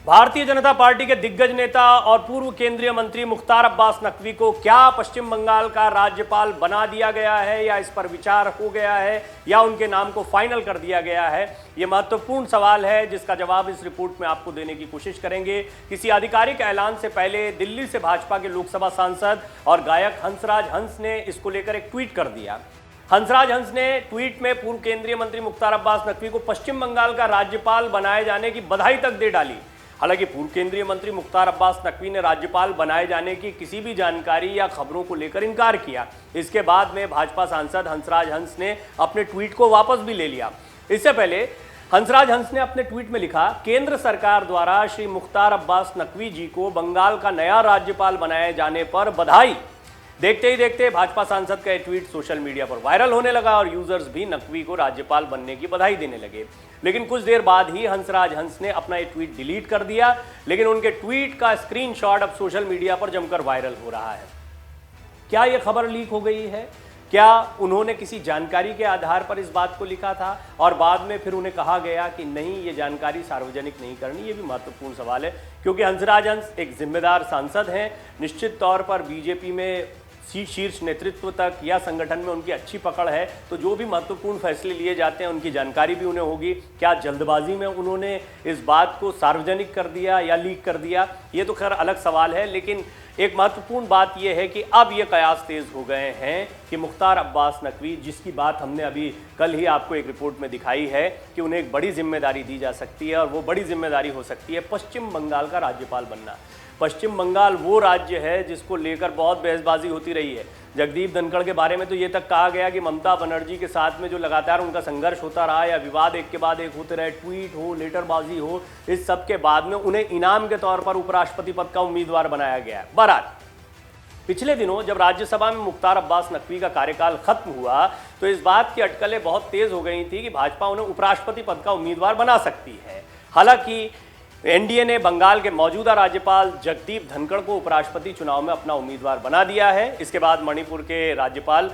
Bharatiya Janata party के दिग्गज नेता और पूर्व केंद्रीय मंत्री मुख्तार अब्बास नकवी को क्या पश्चिम बंगाल का राज्यपाल बना दिया गया है या इस पर विचार हो गया है या उनके नाम को फाइनल कर दिया गया है, यह महत्वपूर्ण सवाल है जिसका जवाब इस रिपोर्ट में आपको देने की कोशिश करेंगे। किसी आधिकारिक ऐलान से पहले दिल्ली से भाजपा के लोकसभा सांसद और गायक हंसराज हंस ने इसको लेकर एक ट्वीट कर दिया। हंसराज हंस ने ट्वीट में पूर्व केंद्रीय मंत्री मुख्तार अब्बास नकवी को पश्चिम बंगाल का राज्यपाल बनाए जाने की बधाई तक दे डाली। हालांकि पूर्व केंद्रीय मंत्री मुख्तार अब्बास नकवी ने राज्यपाल बनाए जाने की किसी भी जानकारी या खबरों को लेकर इनकार किया। इसके बाद में भाजपा सांसद हंसराज हंस ने अपने ट्वीट को वापस भी ले लिया। इससे पहले हंसराज हंस ने अपने ट्वीट में लिखा, केंद्र सरकार द्वारा श्री मुख्तार अब्बास नकवी जी को बंगाल का नया राज्यपाल बनाए जाने पर बधाई। देखते ही देखते भाजपा सांसद का ट्वीट सोशल मीडिया पर वायरल होने लगा और यूजर्स भी नकवी को राज्यपाल बनने की बधाई देने लगे। लेकिन कुछ देर बाद ही हंसराज हंस ने अपना ये ट्वीट डिलीट कर दिया, लेकिन उनके ट्वीट का स्क्रीनशॉट अब सोशल मीडिया पर जमकर वायरल हो रहा है। क्या यह खबर लीक हो गई है? क्या उन्होंने किसी जानकारी के आधार पर इस बात को लिखा था और बाद में फिर उन्हें कहा गया कि नहीं, ये जानकारी सार्वजनिक नहीं करनी? ये भी महत्वपूर्ण सवाल है, क्योंकि हंसराज हंस एक जिम्मेदार सांसद हैं। निश्चित तौर पर बीजेपी में शीर्ष नेतृत्व तक या संगठन में उनकी अच्छी पकड़ है, तो जो भी महत्वपूर्ण फैसले लिए जाते हैं उनकी जानकारी भी उन्हें होगी। क्या जल्दबाजी में उन्होंने इस बात को सार्वजनिक कर दिया या लीक कर दिया, ये तो खैर अलग सवाल है। लेकिन एक महत्वपूर्ण बात यह है कि अब ये कयास तेज हो गए हैं कि मुख्तार अब्बास नकवी, जिसकी बात हमने अभी कल ही आपको एक रिपोर्ट में दिखाई है कि उन्हें एक बड़ी जिम्मेदारी दी जा सकती है और वो बड़ी जिम्मेदारी हो सकती है पश्चिम बंगाल का राज्यपाल बनना। पश्चिम बंगाल वो राज्य है जिसको लेकर बहुत बहसबाजी होती रही है। जगदीप धनखड़ के बारे में तो ये तक कहा गया कि ममता बनर्जी के साथ में जो लगातार उनका संघर्ष होता रहा या विवाद एक के बाद एक होते रहे, ट्वीट हो, लेटरबाजी हो, इस सब के बाद में उन्हें इनाम के तौर पर उपराष्ट्रपति पद का उम्मीदवार बनाया गया। बहरहाल पिछले दिनों जब राज्यसभा में मुख्तार अब्बास नकवी का कार्यकाल खत्म हुआ तो इस बात की अटकलें बहुत तेज हो गई थी कि भाजपा उन्हें उपराष्ट्रपति पद का उम्मीदवार बना सकती है। हालांकि एनडीए ने बंगाल के मौजूदा राज्यपाल जगदीप धनखड़ को उपराष्ट्रपति चुनाव में अपना उम्मीदवार बना दिया है। इसके बाद मणिपुर के राज्यपाल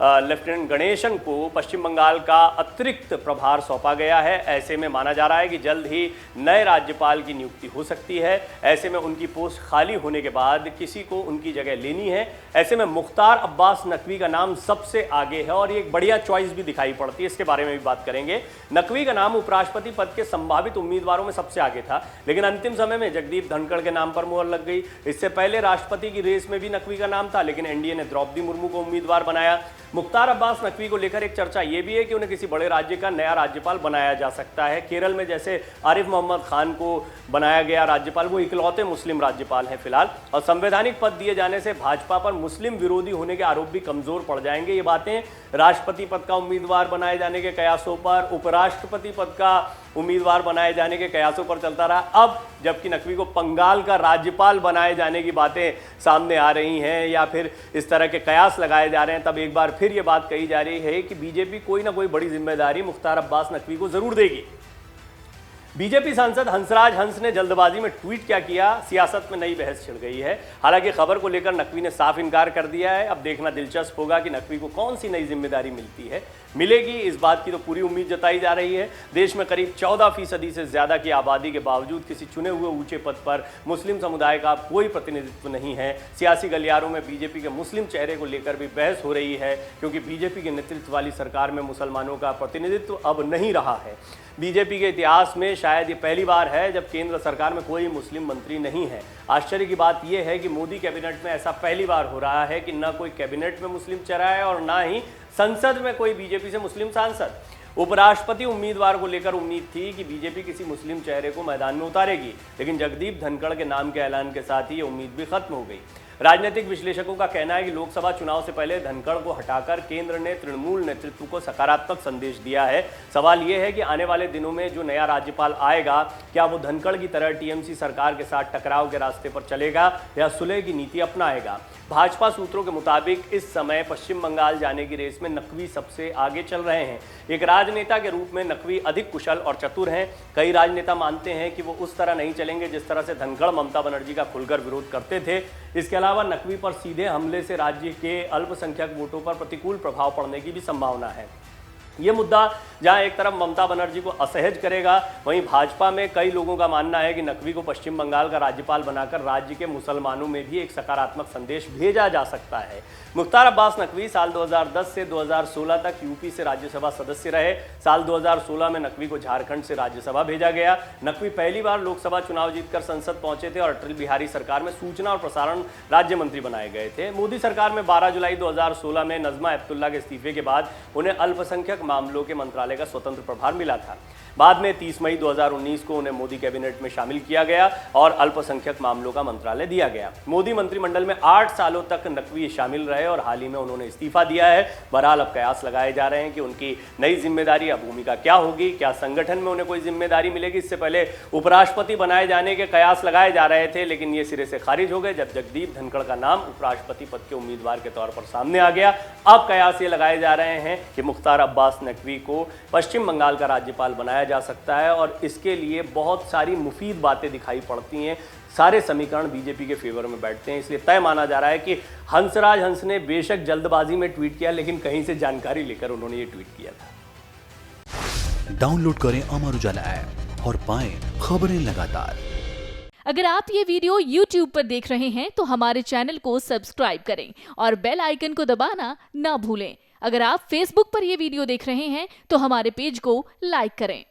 लेफ्टिनेंट गणेशन को पश्चिम बंगाल का अतिरिक्त प्रभार सौंपा गया है। ऐसे में माना जा रहा है कि जल्द ही नए राज्यपाल की नियुक्ति हो सकती है। ऐसे में उनकी पोस्ट खाली होने के बाद किसी को उनकी जगह लेनी है। ऐसे में मुख्तार अब्बास नकवी का नाम सबसे आगे है और ये एक बढ़िया चॉइस भी दिखाई पड़ती है। इसके बारे में भी बात करेंगे। नकवी का नाम उपराष्ट्रपति पद के संभावित उम्मीदवारों में सबसे आगे था, लेकिन अंतिम समय में जगदीप धनखड़ के नाम पर मुहर लग गई। इससे पहले राष्ट्रपति की रेस में भी नकवी का नाम था, लेकिन एनडीए ने द्रौपदी मुर्मू को उम्मीदवार बनाया। मुख्तार अब्बास नकवी को लेकर एक चर्चा यह भी है कि उन्हें किसी बड़े राज्य का नया राज्यपाल बनाया जा सकता है। केरल में जैसे आरिफ मोहम्मद खान को बनाया गया राज्यपाल, वो इकलौते मुस्लिम राज्यपाल हैं फिलहाल, और संवैधानिक पद दिए जाने से भाजपा पर मुस्लिम विरोधी होने के आरोप भी कमजोर पड़ जाएंगे। ये बातें राष्ट्रपति पद का उम्मीदवार बनाए जाने के कयासों पर, उपराष्ट्रपति पद का उम्मीदवार बनाए जाने के कयासों पर चलता रहा। अब जबकि नकवी को बंगाल का राज्यपाल बनाए जाने की बातें सामने आ रही हैं या फिर इस तरह के कयास लगाए जा रहे हैं, तब एक बार फिर ये बात कही जा रही है कि बीजेपी कोई ना कोई बड़ी जिम्मेदारी मुख्तार अब्बास नकवी को जरूर देगी। बीजेपी सांसद हंसराज हंस ने जल्दबाजी में ट्वीट क्या किया, सियासत में नई बहस छिड़ गई है। हालांकि खबर को लेकर नकवी ने साफ इनकार कर दिया है। अब देखना दिलचस्प होगा कि नकवी को कौन सी नई जिम्मेदारी मिलेगी। इस बात की तो पूरी उम्मीद जताई जा रही है। देश में करीब 14% से ज्यादा की आबादी के बावजूद किसी चुने हुए ऊंचे पद पर मुस्लिम समुदाय का कोई प्रतिनिधित्व नहीं है। सियासी गलियारों में बीजेपी के मुस्लिम चेहरे को लेकर भी बहस हो रही है, क्योंकि बीजेपी के नेतृत्व वाली सरकार में मुसलमानों का प्रतिनिधित्व अब नहीं रहा है। बीजेपी के इतिहास में शायद ये पहली बार है जब केंद्र सरकार में कोई मुस्लिम मंत्री नहीं है। आश्चर्य की बात यह है कि मोदी कैबिनेट में ऐसा पहली बार हो रहा है कि न कोई कैबिनेट में मुस्लिम चेहरा है और ना ही संसद में कोई बीजेपी से मुस्लिम सांसद। उपराष्ट्रपति उम्मीदवार को लेकर उम्मीद थी कि बीजेपी किसी मुस्लिम चेहरे को मैदान में उतारेगी, लेकिन जगदीप धनखड़ के नाम के ऐलान के साथ ही ये उम्मीद भी खत्म हो गई। राजनीतिक विश्लेषकों का कहना है कि लोकसभा चुनाव से पहले धनखड़ को हटाकर केंद्र ने तृणमूल नेतृत्व को सकारात्मक संदेश दिया है। सवाल यह है कि आने वाले दिनों में जो नया राज्यपाल आएगा, क्या वो धनखड़ की तरह टीएमसी सरकार के साथ टकराव के रास्ते पर चलेगा या सुलह की नीति अपनाएगा? भाजपा सूत्रों के मुताबिक इस समय पश्चिम बंगाल जाने की रेस में नकवी सबसे आगे चल रहे हैं। एक राजनेता के रूप में नकवी अधिक कुशल और चतुर हैं। कई राजनेता मानते हैं कि वो उस तरह नहीं चलेंगे जिस तरह से धनखड़ ममता बनर्जी का खुलकर विरोध करते थे। इसके अलावा नकवी पर सीधे हमले से राज्य के अल्पसंख्यक वोटों पर प्रतिकूल प्रभाव पड़ने की भी संभावना है। ये मुद्दा जहां एक तरफ ममता बनर्जी को असहज करेगा, वहीं भाजपा में कई लोगों का मानना है कि नकवी को पश्चिम बंगाल का राज्यपाल बनाकर राज्य के मुसलमानों में भी एक सकारात्मक संदेश भेजा जा सकता है। मुख्तार अब्बास नकवी साल 2010 से 2016 तक यूपी से राज्यसभा सदस्य रहे। साल 2016 में नकवी को झारखंड से राज्यसभा भेजा गया। नकवी पहली बार लोकसभा चुनाव जीतकर संसद पहुंचे थे और अटल बिहारी सरकार में सूचना और प्रसारण राज्य मंत्री बनाए गए थे। मोदी सरकार में 12 जुलाई 2016 में नजमा हेपतुल्ला के इस्तीफे के बाद उन्हें अल्पसंख्यक मामलों के मंत्रालय का स्वतंत्र प्रभार मिला था। बाद में 30 मई 2019 को उन्हें मोदी कैबिनेट में शामिल किया गया और अल्पसंख्यक मामलों का मंत्रालय दिया गया। मोदी मंत्रिमंडल में 8 सालों तक नकवी शामिल रहे और हाल ही में उन्होंने इस्तीफा दिया है। बहरहाल अब कयास लगाए जा रहे हैं कि उनकी नई जिम्मेदारी या भूमिका क्या होगी, क्या संगठन में उन्हें कोई जिम्मेदारी मिलेगी। इससे पहले उपराष्ट्रपति बनाए जाने के कयास लगाए जा रहे थे, लेकिन ये सिरे से खारिज हो गए जब जगदीप धनखड़ का नाम उपराष्ट्रपति पद के उम्मीदवार के तौर पर सामने आ गया। अब कयास ये लगाए जा रहे हैं कि मुख्तार अब्बास नकवी को पश्चिम बंगाल का राज्यपाल बनाया जा सकता है और इसके लिए बहुत सारी मुफीद बातें दिखाई पड़ती हैं। सारे समीकरण बीजेपी के फेवर में बैठते हैं, इसलिए तय माना जा रहा है कि हंसराज हंस ने बेशक जल्दबाजी में ट्वीट किया, लेकिन कहीं से जानकारी लेकर उन्होंने ये ट्वीट किया था। डाउनलोड करें अमर उजाला ऐप और पाएं खबरें लगातार। अगर आप ये वीडियो YouTube पर देख रहे हैं तो हमारे चैनल को सब्सक्राइब करें और बेल आइकन को दबाना ना भूलें। अगर आप Facebook पर यह वीडियो देख रहे हैं तो हमारे पेज को लाइक करें।